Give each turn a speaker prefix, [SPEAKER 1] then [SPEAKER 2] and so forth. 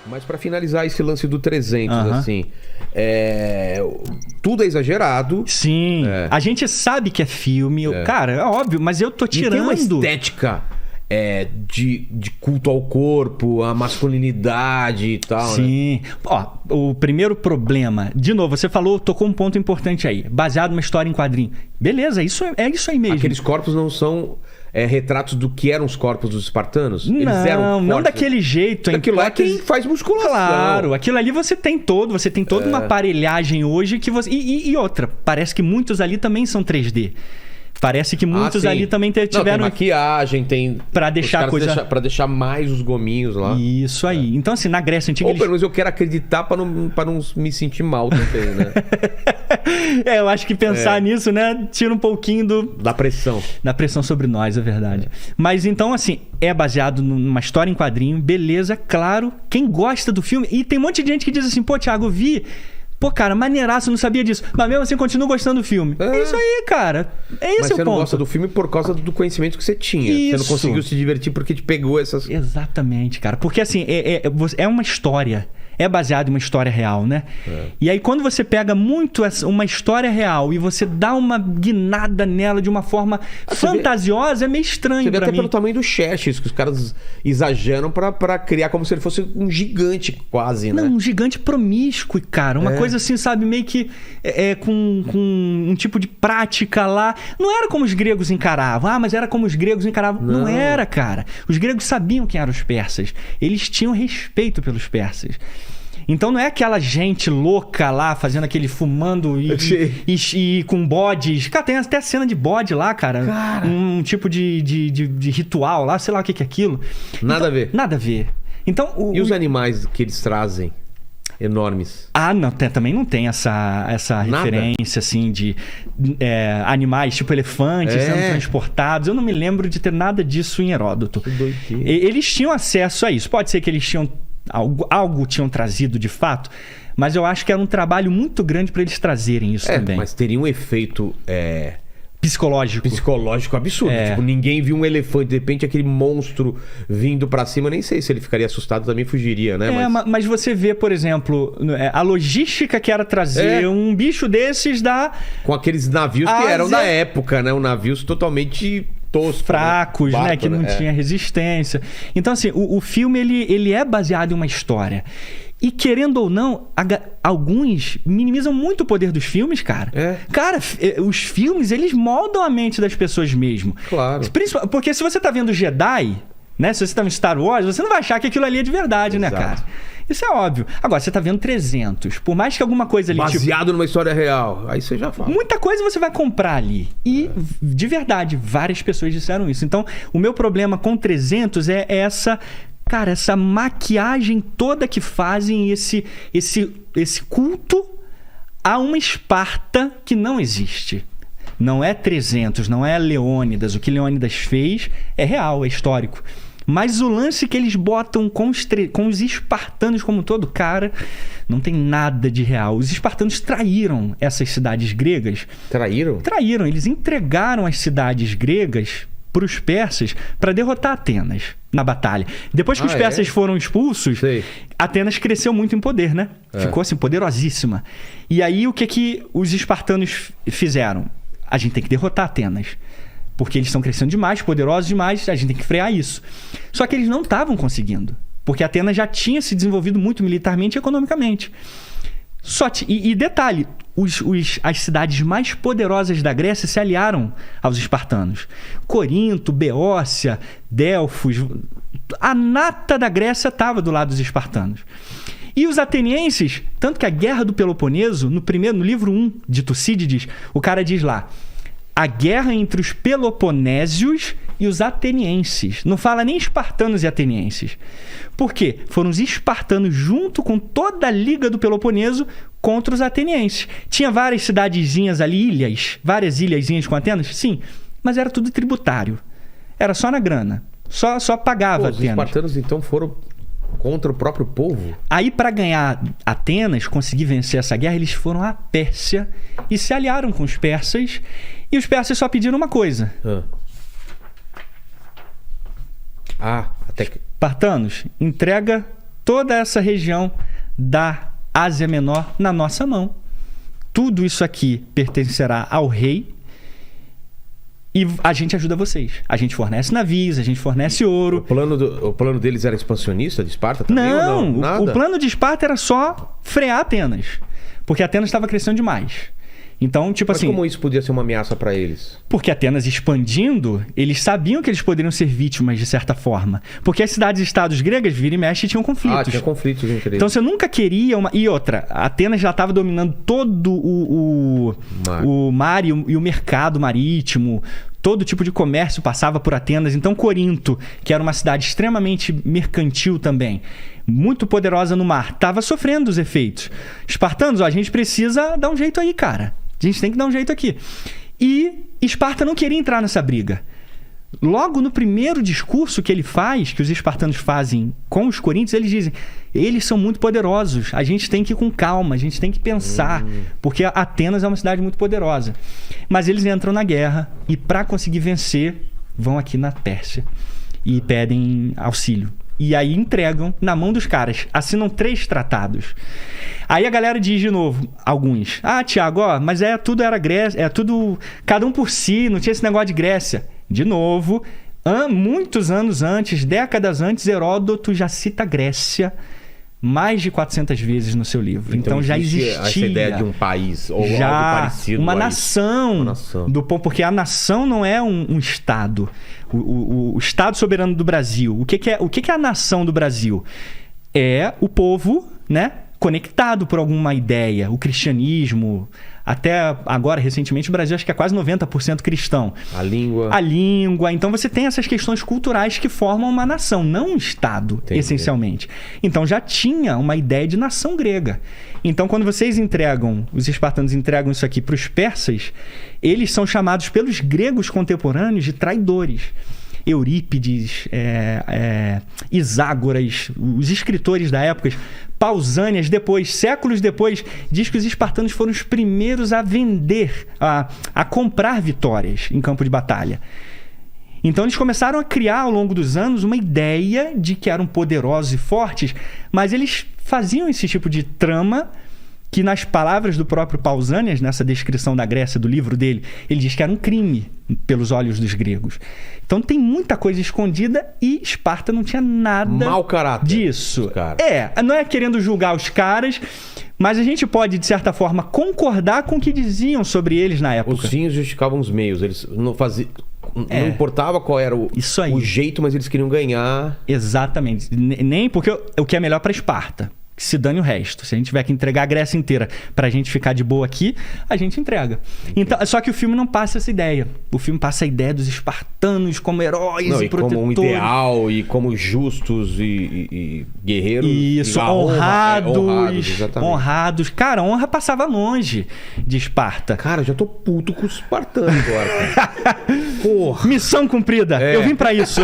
[SPEAKER 1] Mas pra finalizar esse lance do 300, assim, tudo é exagerado.
[SPEAKER 2] Sim, a gente sabe que é filme, cara, é óbvio, mas eu tô tirando...
[SPEAKER 1] E tem uma estética de culto ao corpo, a masculinidade e tal,
[SPEAKER 2] Sim.
[SPEAKER 1] né?
[SPEAKER 2] Ó, o primeiro problema, de novo, você tocou um ponto importante aí, baseado numa história em quadrinho. Beleza, é isso aí mesmo.
[SPEAKER 1] Aqueles corpos não são... retratos do que eram os corpos dos espartanos?
[SPEAKER 2] Eles eram fortes. Não daquele jeito.
[SPEAKER 1] Aquilo lá é quem faz musculação.
[SPEAKER 2] Claro, aquilo ali você tem toda uma aparelhagem hoje que você... E outra, parece que muitos ali também são 3D. Parece que muitos ali também tiveram...
[SPEAKER 1] Não, tem maquiagem, tem...
[SPEAKER 2] Pra deixar coisa...
[SPEAKER 1] Pra deixar mais os gominhos lá.
[SPEAKER 2] Isso aí. Então, assim, na Grécia Antiga...
[SPEAKER 1] Ou pelo menos eu quero acreditar pra não me sentir mal também, né?
[SPEAKER 2] Eu acho que pensar nisso, né? Tira um pouquinho
[SPEAKER 1] da pressão.
[SPEAKER 2] Da pressão sobre nós, é verdade. Mas então, assim, é baseado numa história em quadrinho. Beleza, claro. Quem gosta do filme... E tem um monte de gente que diz assim, pô, Thiago, eu vi... Pô, cara, maneiraço, não sabia disso. Mas mesmo assim, continua gostando do filme. É isso aí, cara. É esse o ponto. Mas
[SPEAKER 1] você não gosta do filme por causa do conhecimento que você tinha. Isso. Você não conseguiu se divertir porque te pegou essas...
[SPEAKER 2] Exatamente, cara. Porque, assim, é uma história. É baseado em uma história real, né? E aí, quando você pega muito uma história real e você dá uma guinada nela de uma forma fantasiosa, é meio estranho pra mim. Você vê até
[SPEAKER 1] pelo tamanho do Xerxes, que os caras exageram pra criar como se ele fosse um gigante quase, né?
[SPEAKER 2] Não, um gigante promíscuo, cara. Uma coisa assim, sabe? Meio que com um tipo de prática lá. Não era como os gregos encaravam. Mas era como os gregos encaravam. Não era, cara. Os gregos sabiam quem eram os persas. Eles tinham respeito pelos persas. Então não é aquela gente louca lá, fazendo fumando e com bodes. Cara, tem até cena de bode lá, cara. Um tipo de ritual lá, sei lá o que é aquilo.
[SPEAKER 1] Nada a ver.
[SPEAKER 2] Nada a ver. Então,
[SPEAKER 1] e os animais que eles trazem? Enormes.
[SPEAKER 2] Não, também não tem essa referência, assim, de animais, tipo elefantes sendo transportados. Eu não me lembro de ter nada disso em Heródoto. Eles tinham acesso a isso. Pode ser que eles tinham... Algo tinham trazido de fato, mas eu acho que era um trabalho muito grande para eles trazerem isso também.
[SPEAKER 1] Mas teria um efeito
[SPEAKER 2] psicológico
[SPEAKER 1] absurdo. Tipo, ninguém viu um elefante, de repente aquele monstro vindo pra cima, nem sei se ele ficaria assustado, também fugiria, né?
[SPEAKER 2] Mas você vê, por exemplo, a logística que era trazer um bicho desses
[SPEAKER 1] com aqueles navios que eram da época, né? Navios totalmente... tosco,
[SPEAKER 2] fracos,
[SPEAKER 1] barco,
[SPEAKER 2] né? Que não tinha resistência. Então, assim, o filme, ele é baseado em uma história. E, querendo ou não, alguns minimizam muito o poder dos filmes, cara. Cara, os filmes, eles moldam a mente das pessoas mesmo.
[SPEAKER 1] Claro.
[SPEAKER 2] Porque se você tá vendo Jedi, né? Se você tá vendo Star Wars, você não vai achar que aquilo ali é de verdade, né, cara? Isso é óbvio. Agora, você tá vendo 300. Por mais que alguma coisa ali...
[SPEAKER 1] Baseado numa história real. Aí você já fala.
[SPEAKER 2] Muita coisa você vai comprar ali. E, de verdade, várias pessoas disseram isso. Então, o meu problema com 300 é essa maquiagem toda que fazem esse culto a uma Esparta que não existe. Não é 300, não é Leônidas. O que Leônidas fez é real, é histórico. Mas o lance que eles botam com os espartanos como todo, cara, não tem nada de real. Os espartanos traíram essas cidades gregas.
[SPEAKER 1] Traíram?
[SPEAKER 2] Traíram. Eles entregaram as cidades gregas para os persas para derrotar Atenas na batalha. Depois que os persas foram expulsos, Atenas cresceu muito em poder, né? Ficou assim, poderosíssima. E aí o que os espartanos fizeram? A gente tem que derrotar Atenas. Porque eles estão crescendo demais, poderosos demais, a gente tem que frear isso. Só que eles não estavam conseguindo. Porque Atenas já tinha se desenvolvido muito militarmente e economicamente. E detalhe, as cidades mais poderosas da Grécia se aliaram aos espartanos. Corinto, Beócia, Delfos, a nata da Grécia estava do lado dos espartanos. E os atenienses, tanto que a Guerra do Peloponeso, no livro 1 de Tucídides, o cara diz lá: a guerra entre os peloponésios e os atenienses. Não fala nem espartanos e atenienses. Por quê? Foram os espartanos junto com toda a Liga do Peloponeso contra os atenienses. Tinha várias cidadezinhas ali, várias ilhazinhas com Atenas? Sim, mas era tudo tributário. Era só na grana. Só pagava Atenas. Os
[SPEAKER 1] espartanos, então, foram contra o próprio povo?
[SPEAKER 2] Aí, para ganhar Atenas, conseguir vencer essa guerra, eles foram à Pérsia e se aliaram com os persas. E os persas só pediram uma coisa.
[SPEAKER 1] Até que...
[SPEAKER 2] Espartanos, entrega toda essa região da Ásia Menor na nossa mão. Tudo isso aqui pertencerá ao rei e a gente ajuda vocês. A gente fornece navios, a gente fornece ouro.
[SPEAKER 1] O plano deles era expansionista de Esparta também?
[SPEAKER 2] Não,
[SPEAKER 1] ou não? Nada?
[SPEAKER 2] O plano de Esparta era só frear Atenas, porque Atenas estava crescendo demais. Então, tipo assim...
[SPEAKER 1] Mas como isso podia ser uma ameaça para eles?
[SPEAKER 2] Porque Atenas expandindo, eles sabiam que eles poderiam ser vítimas de certa forma. Porque as cidades-estados gregas, vira e mexe, tinham conflitos.
[SPEAKER 1] Ah, tinha conflitos entre eles.
[SPEAKER 2] Então você nunca queria uma... E outra, Atenas já estava dominando todo o mar e o mercado marítimo. Todo tipo de comércio passava por Atenas. Então Corinto, que era uma cidade extremamente mercantil também, muito poderosa no mar, estava sofrendo os efeitos. Espartanos, ó, a gente precisa dar um jeito aí, cara. A gente tem que dar um jeito aqui. E Esparta não queria entrar nessa briga. Logo no primeiro discurso que ele faz, que os espartanos fazem com os coríntios, eles dizem: eles são muito poderosos, a gente tem que ir com calma, a gente tem que pensar, porque Atenas é uma cidade muito poderosa. Mas eles entram na guerra e, para conseguir vencer, vão aqui na Pérsia e pedem auxílio. E aí entregam na mão dos caras. Assinam 3 tratados. Aí a galera diz de novo, alguns: ah, Tiago, ó, mas tudo era Grécia, tudo cada um por si, não tinha esse negócio de Grécia. De novo, muitos anos antes, décadas antes, Heródoto já cita Grécia mais de 400 vezes no seu livro. Então já existia
[SPEAKER 1] essa ideia de um país ou
[SPEAKER 2] já
[SPEAKER 1] algo parecido.
[SPEAKER 2] Uma nação. Porque a nação não é um Estado. O Estado soberano do Brasil. O que é a nação do Brasil? É o povo, né, conectado por alguma ideia. O cristianismo. Até agora, recentemente, o Brasil acho que é quase 90% cristão.
[SPEAKER 1] A língua.
[SPEAKER 2] Então você tem essas questões culturais que formam uma nação, não um Estado, Entendi. Essencialmente. Então já tinha uma ideia de nação grega. Então quando vocês os espartanos entregam isso aqui para os persas, eles são chamados pelos gregos contemporâneos de traidores. Eurípides, Iságoras, os escritores da época, Pausânias, séculos depois, diz que os espartanos foram os primeiros a vender, a comprar vitórias em campo de batalha. Então eles começaram a criar ao longo dos anos uma ideia de que eram poderosos e fortes, mas eles faziam esse tipo de trama que, nas palavras do próprio Pausânias, nessa descrição da Grécia, do livro dele, ele diz que era um crime pelos olhos dos gregos. Então tem muita coisa escondida e Esparta não tinha nada
[SPEAKER 1] mau caráter
[SPEAKER 2] disso. Não é querendo julgar os caras, mas a gente pode, de certa forma, concordar com o que diziam sobre eles na época.
[SPEAKER 1] Os fins justificavam os meios. Eles não faziam... Não importava qual era o jeito, mas eles queriam ganhar.
[SPEAKER 2] Exatamente. Nem porque o que é melhor para Esparta. Que se dane o resto. Se a gente tiver que entregar a Grécia inteira pra gente ficar de boa aqui, a gente entrega. Então, só que o filme não passa essa ideia. O filme passa a ideia dos espartanos como heróis e protetores.
[SPEAKER 1] Como um ideal, e como justos e guerreiros.
[SPEAKER 2] Isso, honrados. Cara, a honra passava longe de Esparta.
[SPEAKER 1] Cara, eu já tô puto com os espartanos agora. Porra.
[SPEAKER 2] Missão cumprida. Eu vim pra isso.